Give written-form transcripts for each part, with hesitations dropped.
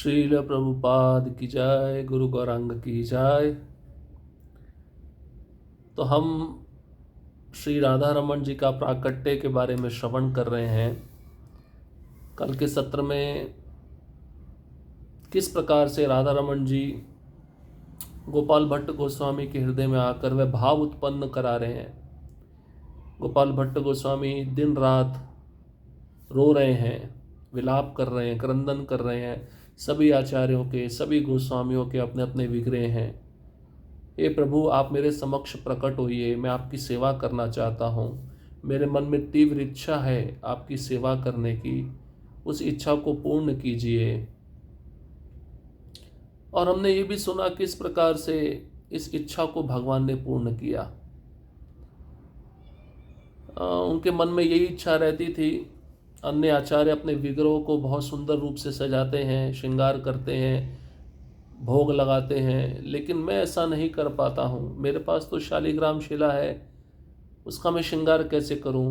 श्रील प्रभुपाद की जय, गुरु गौरांग की जय। तो हम श्री राधा रमन जी का प्राकट्य के बारे में श्रवण कर रहे हैं। कल के सत्र में किस प्रकार से राधा रमन जी गोपाल भट्ट गोस्वामी के हृदय में आकर वह भाव उत्पन्न करा रहे हैं। गोपाल भट्ट गोस्वामी दिन रात रो रहे हैं, विलाप कर रहे हैं, क्रंदन कर रहे हैं। सभी आचार्यों के, सभी गोस्वामियों के अपने अपने विग्रह हैं। हे प्रभु, आप मेरे समक्ष प्रकट होइए, मैं आपकी सेवा करना चाहता हूँ। मेरे मन में तीव्र इच्छा है आपकी सेवा करने की, उस इच्छा को पूर्ण कीजिए। और हमने ये भी सुना किस प्रकार से इस इच्छा को भगवान ने पूर्ण किया। उनके मन में यही इच्छा रहती थी। अन्य आचार्य अपने विग्रहों को बहुत सुंदर रूप से सजाते हैं, श्रृंगार करते हैं, भोग लगाते हैं, लेकिन मैं ऐसा नहीं कर पाता हूँ। मेरे पास तो शालिग्राम शिला है, उसका मैं श्रृंगार कैसे करूँ?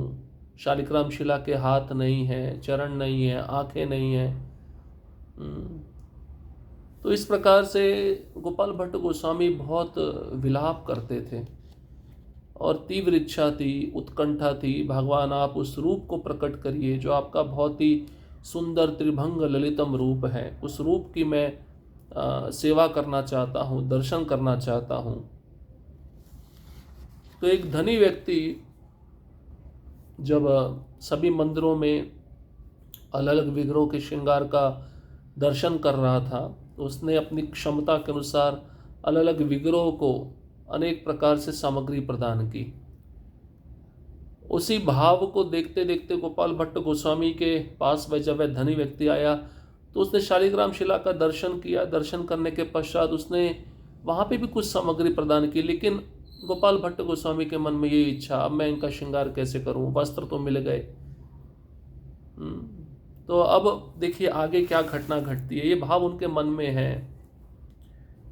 शालिग्राम शिला के हाथ नहीं है, चरण नहीं है, आंखें नहीं हैं। तो इस प्रकार से गोपाल भट्ट गोस्वामी बहुत विलाप करते थे और तीव्र इच्छा थी, उत्कंठा थी। भगवान, आप उस रूप को प्रकट करिए जो आपका बहुत ही सुंदर त्रिभंग ललितम रूप है। उस रूप की मैं सेवा करना चाहता हूँ, दर्शन करना चाहता हूँ। तो एक धनी व्यक्ति जब सभी मंदिरों में अलग अलग विग्रहों के श्रृंगार का दर्शन कर रहा था, तो उसने अपनी क्षमता के अनुसार अलग अलग विग्रहों को अनेक प्रकार से सामग्री प्रदान की। उसी भाव को देखते देखते गोपाल भट्ट गोस्वामी के पास वह जब वह धनी व्यक्ति आया, तो उसने शालिग्राम शिला का दर्शन किया। दर्शन करने के पश्चात उसने वहाँ पे भी कुछ सामग्री प्रदान की, लेकिन गोपाल भट्ट गोस्वामी के मन में ये इच्छा, अब मैं इनका श्रृंगार कैसे करूँ? वस्त्र तो मिल गए। तो अब देखिए आगे क्या घटना घटती है, ये भाव उनके मन में है।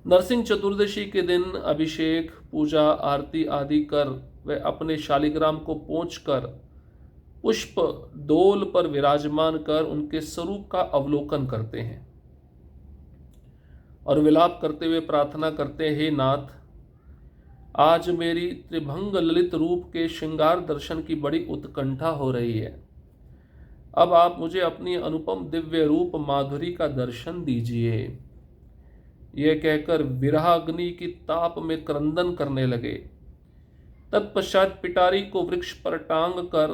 नरसिंह चतुर्दशी के दिन अभिषेक, पूजा, आरती आदि कर वे अपने शालिग्राम को पोंछकर पुष्प डोल पर विराजमान कर उनके स्वरूप का अवलोकन करते हैं और विलाप करते हुए प्रार्थना करते हैं, हे नाथ, आज मेरी त्रिभंग ललित रूप के श्रृंगार दर्शन की बड़ी उत्कंठा हो रही है। अब आप मुझे अपनी अनुपम दिव्य रूप माधुरी का दर्शन दीजिए। यह कहकर विरहाग्नि की ताप में क्रंदन करने लगे। तत्पश्चात पिटारी को वृक्ष पर टांग कर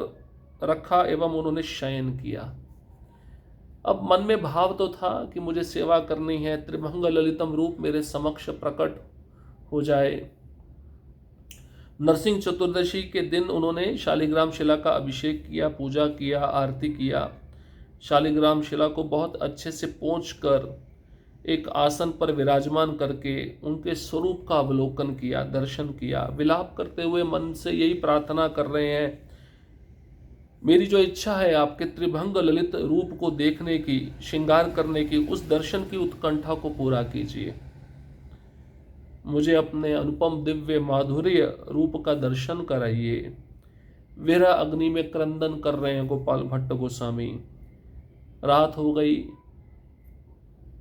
रखा एवं उन्होंने शयन किया। अब मन में भाव तो था कि मुझे सेवा करनी है, त्रिभंग ललितम रूप मेरे समक्ष प्रकट हो जाए। नरसिंह चतुर्दशी के दिन उन्होंने शालिग्राम शिला का अभिषेक किया, पूजा किया, आरती किया। शालिग्राम शिला को बहुत अच्छे से पोंछकर एक आसन पर विराजमान करके उनके स्वरूप का अवलोकन किया, दर्शन किया। विलाप करते हुए मन से यही प्रार्थना कर रहे हैं, मेरी जो इच्छा है आपके त्रिभंग ललित रूप को देखने की, श्रृंगार करने की, उस दर्शन की उत्कंठा को पूरा कीजिए। मुझे अपने अनुपम दिव्य माधुर्य रूप का दर्शन कराइए। विरह अग्नि में क्रंदन कर रहे हैं गोपाल भट्ट गोस्वामी। रात हो गई।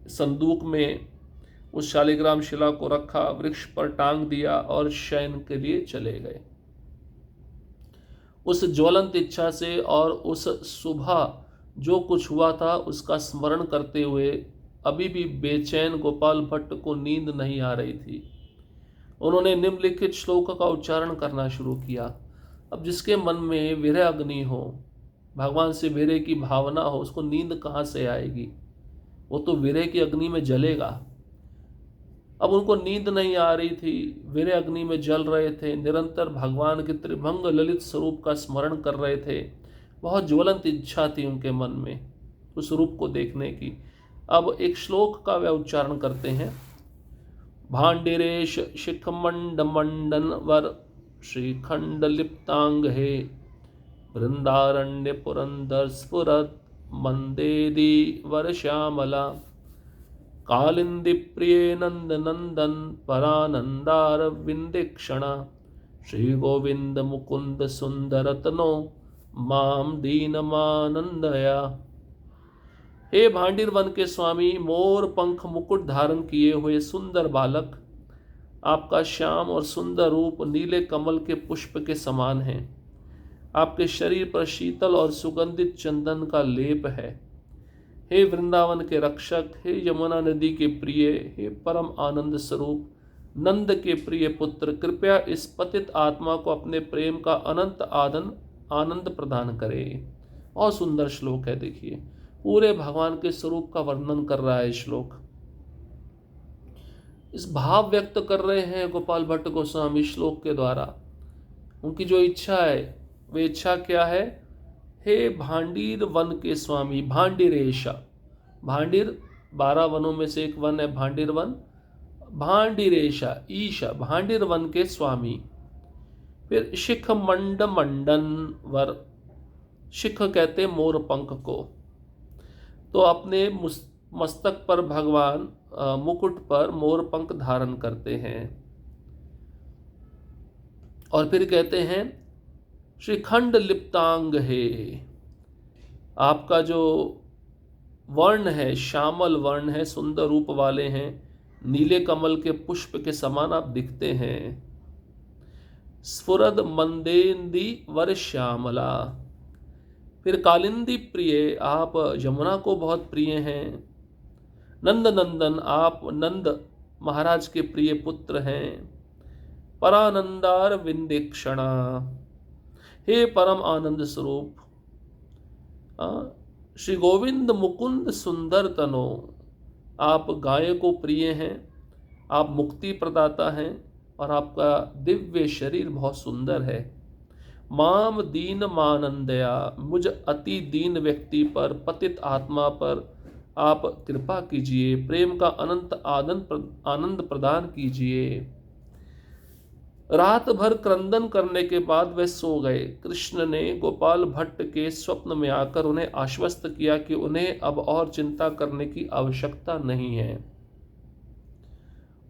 संदूक में उस शालिग्राम शिला को रखा, वृक्ष पर टांग दिया और शयन के लिए चले गए। उस ज्वलंत इच्छा से और उस सुबह जो कुछ हुआ था उसका स्मरण करते हुए अभी भी बेचैन गोपाल भट्ट को नींद नहीं आ रही थी। उन्होंने निम्नलिखित श्लोक का उच्चारण करना शुरू किया। अब जिसके मन में विरह अग्नि हो, भगवान से विरह की भावना हो, उसको नींद कहाँ से आएगी? वो तो विरह की अग्नि में जलेगा। अब उनको नींद नहीं आ रही थी, विरह अग्नि में जल रहे थे, निरंतर भगवान के त्रिभंग ललित स्वरूप का स्मरण कर रहे थे। बहुत ज्वलंत इच्छा थी उनके मन में उस रूप को देखने की। अब एक श्लोक का वे उच्चारण करते हैं। भांडिरेश शिखमंड मंडन वर श्रीखंड लिप्तांग हे वृंदारण्य पुरंदर स्फुरत मंदेदी वर श्यामला कालिंदी प्रिय नंद नंदन परानंदार विंदीक्षणा श्री गोविंद मुकुंद सुंदरतनो माम दीनमानंदया। हे भांडिर वन के स्वामी, मोर पंख मुकुट धारण किए हुए सुंदर बालक, आपका श्याम और सुंदर रूप नीले कमल के पुष्प के समान है। आपके शरीर पर शीतल और सुगंधित चंदन का लेप है। हे वृंदावन के रक्षक, हे यमुना नदी के प्रिय, हे परम आनंद स्वरूप, नंद के प्रिय पुत्र, कृपया इस पतित आत्मा को अपने प्रेम का अनंत आनंद प्रदान करे। और सुंदर श्लोक है, देखिए पूरे भगवान के स्वरूप का वर्णन कर रहा है श्लोक। इस भाव व्यक्त कर रहे हैं गोपाल भट्ट गोस्वामी श्लोक के द्वारा। उनकी जो इच्छा है, वे इच्छा क्या है? हे भांडीर वन के स्वामी, भांडिरेशा, भांडिर 12 वनों में से एक वन है भांडिर वन, भांडिरेशा ईशा, भांडिर वन के स्वामी। फिर शिख मंडन वर, शिख कहते मोर पंख को। तो अपने मस्तक पर भगवान मुकुट पर मोर पंख धारण करते हैं। और फिर कहते हैं श्रीखंड लिप्तांग है, आपका जो वर्ण है श्यामल वर्ण है, सुंदर रूप वाले हैं, नीले कमल के पुष्प के समान आप दिखते हैं। स्फुरद मंदेंदी वर श्यामला, फिर कालिंदी प्रिय, आप यमुना को बहुत प्रिय हैं। नंद नंदन, आप नंद महाराज के प्रिय पुत्र हैं। परानंदार विंदेक्षणा, हे परम आनंद स्वरूप। श्री गोविंद मुकुंद सुंदर तनो, आप गाय को प्रिय हैं, आप मुक्ति प्रदाता हैं और आपका दिव्य शरीर बहुत सुंदर है। माम दीन मानंदया, मुझ अति दीन व्यक्ति पर, पतित आत्मा पर आप कृपा कीजिए, प्रेम का अनंत आनंद प्रदान कीजिए। रात भर क्रंदन करने के बाद वे सो गए। कृष्ण ने गोपाल भट्ट के स्वप्न में आकर उन्हें आश्वस्त किया कि उन्हें अब और चिंता करने की आवश्यकता नहीं है,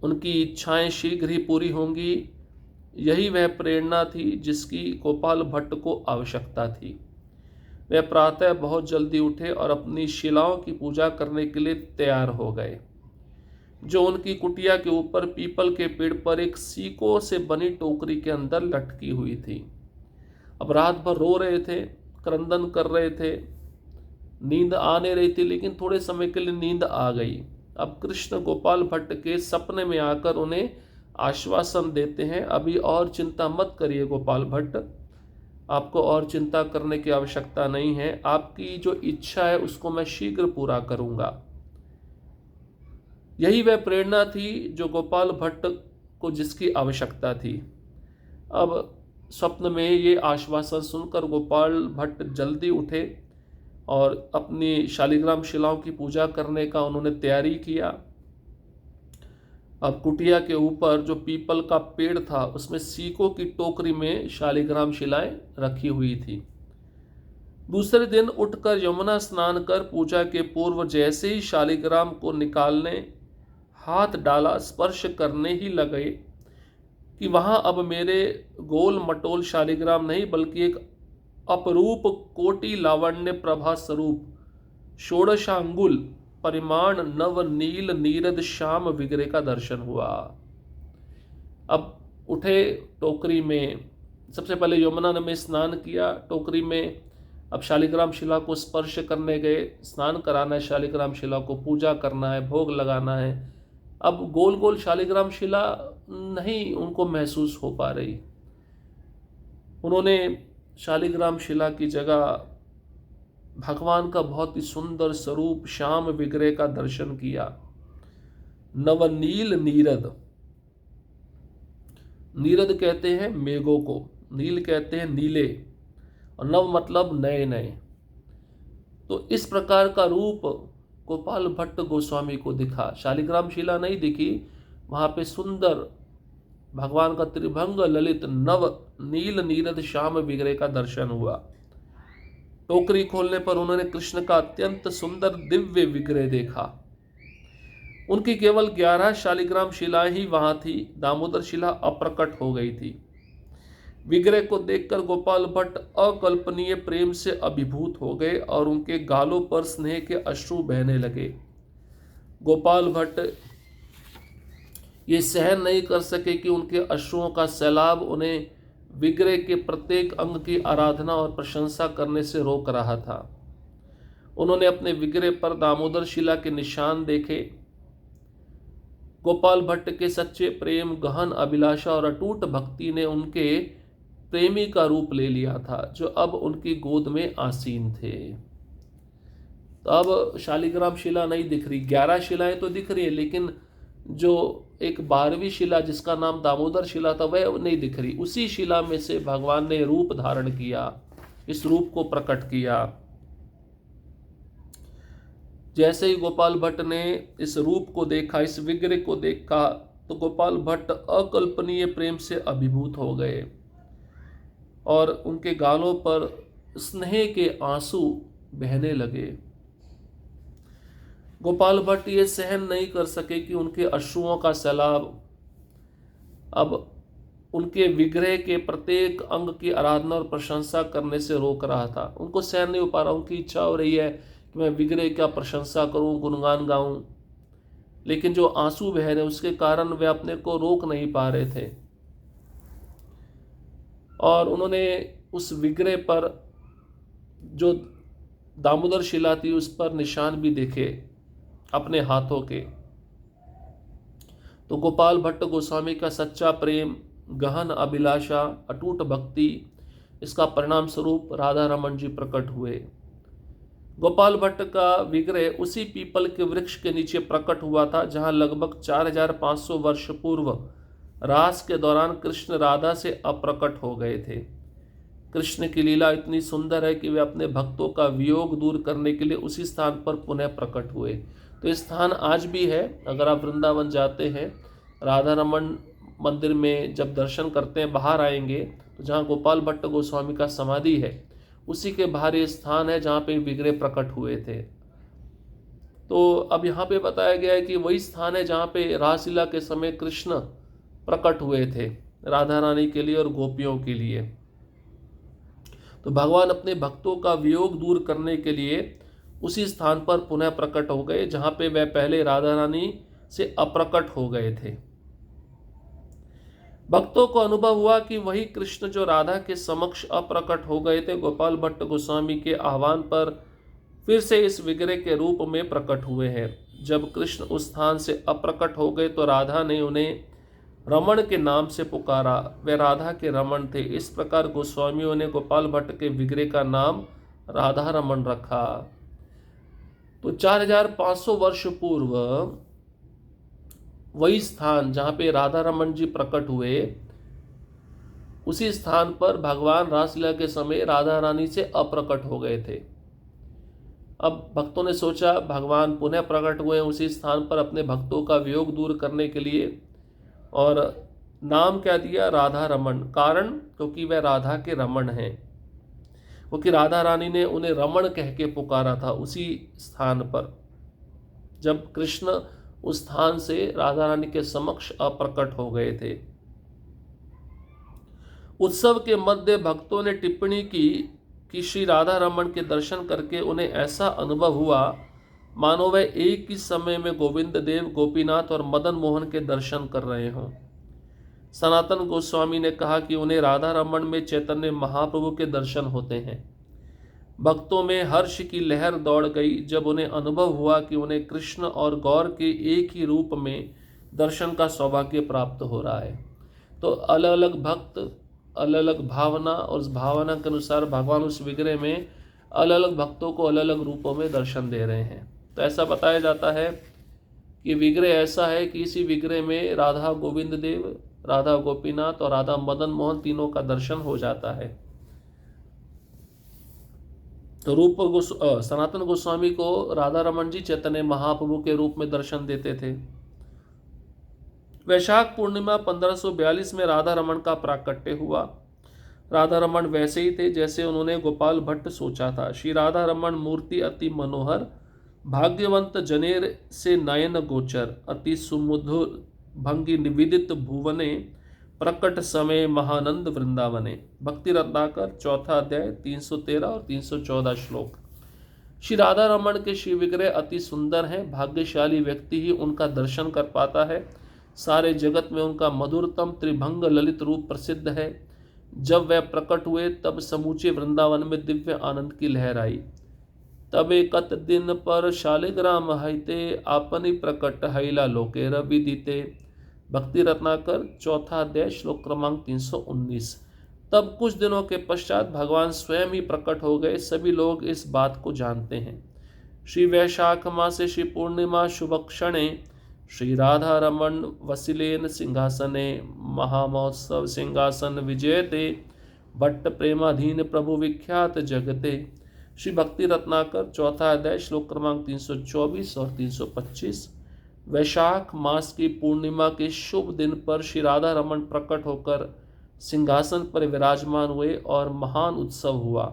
उनकी इच्छाएं शीघ्र ही पूरी होंगी। यही वह प्रेरणा थी जिसकी गोपाल भट्ट को आवश्यकता थी। वे प्रातः बहुत जल्दी उठे और अपनी शिलाओं की पूजा करने के लिए तैयार हो गए, जो उनकी कुटिया के ऊपर पीपल के पेड़ पर एक सीकों से बनी टोकरी के अंदर लटकी हुई थी। अब रात भर रो रहे थे, क्रंदन कर रहे थे, नींद आ नहीं रही थी, लेकिन थोड़े समय के लिए नींद आ गई। अब कृष्ण गोपाल भट्ट के सपने में आकर उन्हें आश्वासन देते हैं, अभी और चिंता मत करिए गोपाल भट्ट, आपको और चिंता करने की आवश्यकता नहीं है, आपकी जो इच्छा है उसको मैं शीघ्र पूरा करूंगा। यही वह प्रेरणा थी जो गोपाल भट्ट को जिसकी आवश्यकता थी। अब स्वप्न में ये आश्वासन सुनकर गोपाल भट्ट जल्दी उठे और अपनी शालिग्राम शिलाओं की पूजा करने का उन्होंने तैयारी किया। अब कुटिया के ऊपर जो पीपल का पेड़ था उसमें सीकों की टोकरी में शालिग्राम शिलाएं रखी हुई थी। दूसरे दिन उठकर यमुना स्नान कर पूजा के पूर्व जैसे ही शालिग्राम को निकालने हाथ डाला, स्पर्श करने ही लगे कि वहां अब मेरे गोल मटोल शालिग्राम नहीं बल्कि एक अपरूप कोटि लावण्य प्रभा स्वरूप षोडशांगुल परिमाण नव नील नीरद श्याम विग्रह का दर्शन हुआ। अब उठे, टोकरी में सबसे पहले यमुना में स्नान किया, टोकरी में अब शालिग्राम शिला को स्पर्श करने गए, स्नान कराना है शालिग्राम शिला को, पूजा करना है, भोग लगाना है। अब गोल गोल शालिग्राम शिला नहीं उनको महसूस हो पा रही। उन्होंने शालिग्राम शिला की जगह भगवान का बहुत ही सुंदर स्वरूप श्याम विग्रह का दर्शन किया। नवनील नीरद, नीरद कहते हैं मेघों को, नील कहते हैं नीले, और नव मतलब नए नए। तो इस प्रकार का रूप गोपाल भट्ट गोस्वामी को दिखा। शालिग्राम शिला नहीं दिखी, वहां पे सुंदर भगवान का त्रिभंग ललित नव नील नीरद श्याम विग्रह का दर्शन हुआ। टोकरी खोलने पर उन्होंने कृष्ण का अत्यंत सुंदर दिव्य विग्रह देखा। उनकी केवल 11 शालिग्राम शिलाएं ही वहां थी, दामोदर शिला अप्रकट हो गई थी। विग्रह को देखकर गोपाल भट्ट अकल्पनीय प्रेम से अभिभूत हो गए और उनके गालों पर स्नेह के अश्रु बहने लगे। गोपाल भट्ट ये सहन नहीं कर सके कि उनके अश्रुओं का सैलाब उन्हें विग्रह के प्रत्येक अंग की आराधना और प्रशंसा करने से रोक रहा था। उन्होंने अपने विग्रह पर दामोदर शिला के निशान देखे। गोपाल भट्ट के सच्चे प्रेम, गहन अभिलाषा और अटूट भक्ति ने उनके प्रेमी का रूप ले लिया था, जो अब उनकी गोद में आसीन थे। तो अब शालिग्राम शिला नहीं दिख रही, 11 शिलाएं तो दिख रही है, लेकिन जो एक 12वीं शिला जिसका नाम दामोदर शिला था वह नहीं दिख रही। उसी शिला में से भगवान ने रूप धारण किया, इस रूप को प्रकट किया। जैसे ही गोपाल भट्ट ने इस रूप को देखा, इस विग्रह को देखा, तो गोपाल भट्ट अकल्पनीय प्रेम से अभिभूत हो गए और उनके गालों पर स्नेह के आंसू बहने लगे। गोपाल भट्ट ये सहन नहीं कर सके कि उनके अश्रुओं का सैलाब अब उनके विग्रह के प्रत्येक अंग की आराधना और प्रशंसा करने से रोक रहा था। उनको सहन नहीं हो पा रहा, उनकी इच्छा हो रही है कि मैं विग्रह का प्रशंसा करूं, गुणगान गाऊं, लेकिन जो आंसू बह रहे उसके कारण वे अपने को रोक नहीं पा रहे थे। और उन्होंने उस विग्रह पर जो दामोदर शिला थी उस पर निशान भी देखे अपने हाथों के। तो गोपाल भट्ट गोस्वामी का सच्चा प्रेम, गहन अभिलाषा, अटूट भक्ति, इसका परिणाम स्वरूप राधा रमन जी प्रकट हुए। गोपाल भट्ट का विग्रह उसी पीपल के वृक्ष के नीचे प्रकट हुआ था जहां लगभग 4500 वर्ष पूर्व रास के दौरान कृष्ण राधा से अप्रकट हो गए थे। कृष्ण की लीला इतनी सुंदर है कि वे अपने भक्तों का वियोग दूर करने के लिए उसी स्थान पर पुनः प्रकट हुए। तो इस स्थान आज भी है। अगर आप वृंदावन जाते हैं, राधा रमन मंदिर में जब दर्शन करते हैं, बाहर आएंगे तो जहाँ गोपाल भट्ट गोस्वामी का समाधि है उसी के बाहर ये स्थान है जहाँ पे विग्रह प्रकट हुए थे। तो अब यहाँ पे बताया गया है कि वही स्थान है जहाँ पे रासलीला के समय कृष्ण प्रकट हुए थे राधा रानी के लिए और गोपियों के लिए। तो भगवान अपने भक्तों का वियोग दूर करने के लिए उसी स्थान पर पुनः प्रकट हो गए जहां पे वह पहले राधा रानी से अप्रकट हो गए थे। भक्तों को अनुभव हुआ कि वही कृष्ण जो राधा के समक्ष अप्रकट हो गए थे, गोपाल भट्ट गोस्वामी के आह्वान पर फिर से इस विग्रह के रूप में प्रकट हुए हैं। जब कृष्ण उस स्थान से अप्रकट हो गए तो राधा ने उन्हें रमण के नाम से पुकारा। वे राधा के रमण थे। इस प्रकार गोस्वामियों ने गोपाल भट्ट के विग्रह का नाम राधा रमण रखा। तो 4500 वर्ष पूर्व वही स्थान जहाँ पे राधा रमन जी प्रकट हुए, उसी स्थान पर भगवान रासलीला के समय राधा रानी से अप्रकट हो गए थे। अब भक्तों ने सोचा भगवान पुनः प्रकट हुए उसी स्थान पर अपने भक्तों का वियोग दूर करने के लिए, और नाम क्या दिया? राधा रमन। कारण क्योंकि वह राधा के रमण हैं, क्योंकि राधा रानी ने उन्हें रमण कह के पुकारा था उसी स्थान पर जब कृष्ण उस स्थान से राधा रानी के समक्ष अप्रकट हो गए थे। उत्सव के मध्य भक्तों ने टिप्पणी की कि श्री राधा रमन के दर्शन करके उन्हें ऐसा अनुभव हुआ मानो वह एक ही समय में गोविंद देव, गोपीनाथ और मदन मोहन के दर्शन कर रहे हों। सनातन गोस्वामी ने कहा कि उन्हें राधा रमन में चैतन्य महाप्रभु के दर्शन होते हैं। भक्तों में हर्ष की लहर दौड़ गई जब उन्हें अनुभव हुआ कि उन्हें कृष्ण और गौर के एक ही रूप में दर्शन का सौभाग्य प्राप्त हो रहा है। तो अलग अलग भक्त, अलग अलग भावना, और उस भावना के अनुसार भगवान उस विग्रह में अलग अलग भक्तों को अलग अलग रूपों में दर्शन दे रहे हैं। तो ऐसा बताया जाता है कि विग्रह ऐसा है कि इसी विग्रह में राधा गोविंद देव, राधा गोपीनाथ और राधा मदन मोहन तीनों का दर्शन हो जाता है। तो सनातन गोस्वामी को राधा रमन जी चैतन्य महाप्रभु के रूप में दर्शन देते थे। वैशाख पूर्णिमा 1542 में राधा रमन का प्राकट्य हुआ। राधा रमन वैसे ही थे जैसे उन्होंने गोपाल भट्ट सोचा था। श्री राधा रमन मूर्ति अति मनोहर, भाग्यवंत जनेर से नयन गोचर, अति सुमधुर भंगी निविदित भुवने प्रकट समय महानंद वृंदावने। भक्ति रत्नाकर, चौथा अध्याय, 313 और 314 श्लोक। श्री राधा रमन के श्री विग्रह अति सुंदर हैं। भाग्यशाली व्यक्ति ही उनका दर्शन कर पाता है। सारे जगत में उनका मधुरतम त्रिभंग ललित रूप प्रसिद्ध है। जब वह प्रकट हुए तब समूचे वृंदावन में दिव्य आनंद की लहर आई। तब एकत दिन पर शालिग्राम हईते, आपनी प्रकट हैला लोके रविदिते। भक्ति रत्नाकर, चौथा अध्याय, श्लोक क्रमांक 319। तब कुछ दिनों के पश्चात भगवान स्वयं ही प्रकट हो गए। सभी लोग इस बात को जानते हैं। श्री वैशाख मासे श्री पूर्णिमा शुभ क्षणे, श्री राधा रमण वसिलेन सिंहासने, महामहोत्सव सिंहासन विजयते, भट्ट प्रेमाधीन प्रभु विख्यात जगते। श्री भक्ति रत्नाकर, चौथा अध्याय, श्लोक क्रमांक 324 और 325। वैशाख मास की पूर्णिमा के शुभ दिन पर श्री राधा रमन प्रकट होकर सिंहासन पर विराजमान हुए और महान उत्सव हुआ।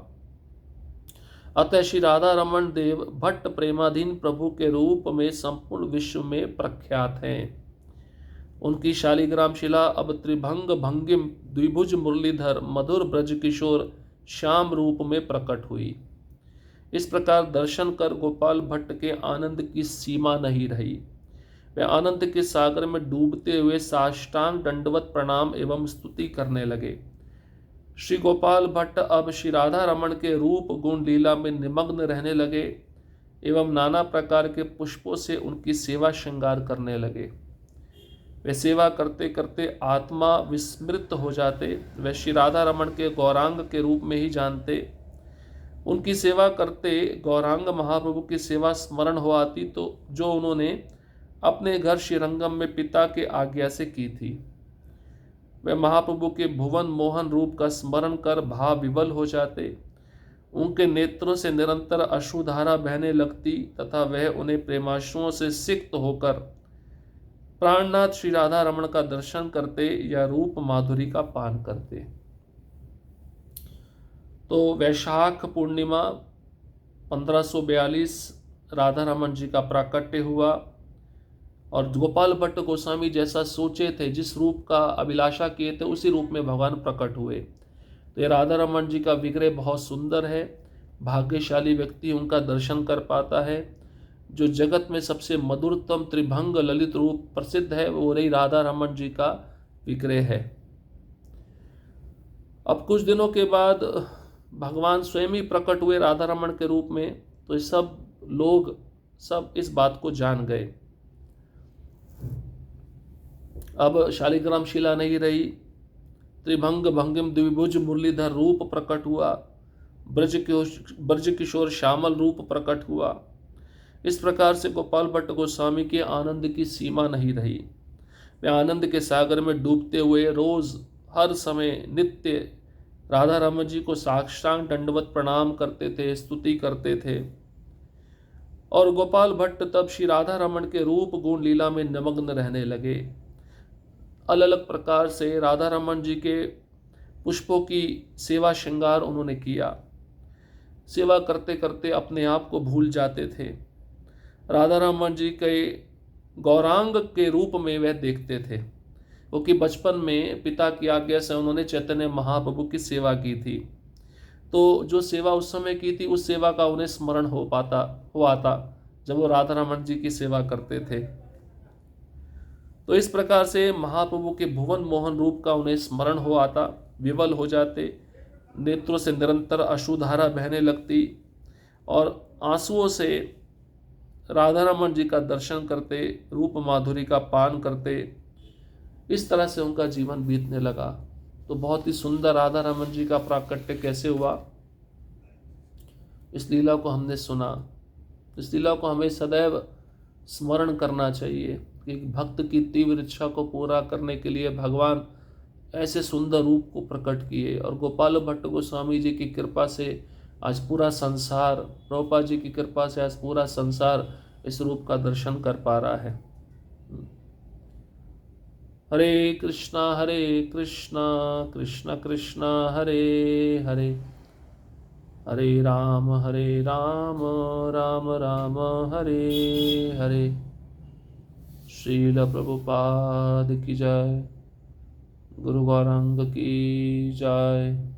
अतः श्री राधा रमन देव भट्ट प्रेमाधीन प्रभु के रूप में संपूर्ण विश्व में प्रख्यात हैं। उनकी शालिग्राम शिला अब त्रिभंग भंगिम द्विभुज मुरलीधर मधुर ब्रज किशोर श्याम रूप में प्रकट हुई। इस प्रकार दर्शन कर गोपाल भट्ट के आनंद की सीमा नहीं रही। वे आनंद के सागर में डूबते हुए साष्टांग दंडवत प्रणाम एवं स्तुति करने लगे। श्री गोपाल भट्ट अब श्री राधा रमन के रूप गुण लीला में निमग्न रहने लगे एवं नाना प्रकार के पुष्पों से उनकी सेवा श्रृंगार करने लगे। वे सेवा करते करते आत्मा विस्मृत हो जाते। वे श्री राधा रमन के गौरांग के रूप में ही जानते। उनकी सेवा करते गौरांग महाप्रभु की सेवा स्मरण हो आती, तो जो उन्होंने अपने घर श्रीरंगम में पिता के आज्ञा से की थी। वे महाप्रभु के भुवन मोहन रूप का स्मरण कर भाव विवल हो जाते। उनके नेत्रों से निरंतर अश्रुधारा बहने लगती तथा वह उन्हें प्रेमाश्रुओं से सिक्त होकर प्राणनाथ श्री राधा रमन का दर्शन करते या रूप माधुरी का पान करते। तो वैशाख पूर्णिमा 1542 राधा रमन जी का प्राकट्य हुआ और गोपाल भट्ट गोस्वामी जैसा सोचे थे, जिस रूप का अभिलाषा किए थे, उसी रूप में भगवान प्रकट हुए। तो ये राधा रमन जी का विग्रह बहुत सुंदर है। भाग्यशाली व्यक्ति उनका दर्शन कर पाता है। जो जगत में सबसे मधुरतम त्रिभंग ललित रूप प्रसिद्ध है वो रही राधा रमन जी का विग्रह है। अब कुछ दिनों के बाद भगवान स्वयं ही प्रकट हुए राधा रमन के रूप में। तो सब लोग इस बात को जान गए। अब शालिग्राम शिला नहीं रही, त्रिभंग भंगिम द्विभुज मुरलीधर रूप प्रकट हुआ, ब्रज किशोर श्यामल रूप प्रकट हुआ। इस प्रकार से गोपाल भट्ट गोस्वामी के आनंद की सीमा नहीं रही। वे आनंद के सागर में डूबते हुए रोज हर समय नित्य राधा रमन जी को साष्टांग दंडवत प्रणाम करते थे, स्तुति करते थे। और गोपाल भट्ट तब श्री राधा रमन के रूप गुण लीला में निमग्न रहने लगे। अलग अलग प्रकार से राधा रमन जी के पुष्पों की सेवा श्रृंगार उन्होंने किया। सेवा करते करते अपने आप को भूल जाते थे। राधा रमन जी के गौरांग के रूप में वह देखते थे, क्योंकि बचपन में पिता की आज्ञा से उन्होंने चैतन्य महाप्रभु की सेवा की थी। तो जो सेवा उस समय की थी, उस सेवा का उन्हें स्मरण हो आता जब वो राधा रमन जी की सेवा करते थे। तो इस प्रकार से महाप्रभु के भुवन मोहन रूप का उन्हें स्मरण हो आता, विवल हो जाते, नेत्रों से निरंतर अश्रुधारा बहने लगती और आंसुओं से राधा रमन जी का दर्शन करते, रूप माधुरी का पान करते। इस तरह से उनका जीवन बीतने लगा। तो बहुत ही सुंदर राधा रमन जी का प्राकट्य कैसे हुआ, इस लीला को हमने सुना। इस लीला को हमें सदैव स्मरण करना चाहिए कि भक्त की तीव्र इच्छा को पूरा करने के लिए भगवान ऐसे सुंदर रूप को प्रकट किए। और गोपाल भट्ट गोस्वामी जी की कृपा से आज पूरा संसार, प्रभुपाद जी की कृपा से आज पूरा संसार इस रूप का दर्शन कर पा रहा है। हरे कृष्णा कृष्ण कृष्ण हरे हरे, हरे राम राम राम हरे हरे। श्रील प्रभुपाद की जय। गुरु गौरांग की जय।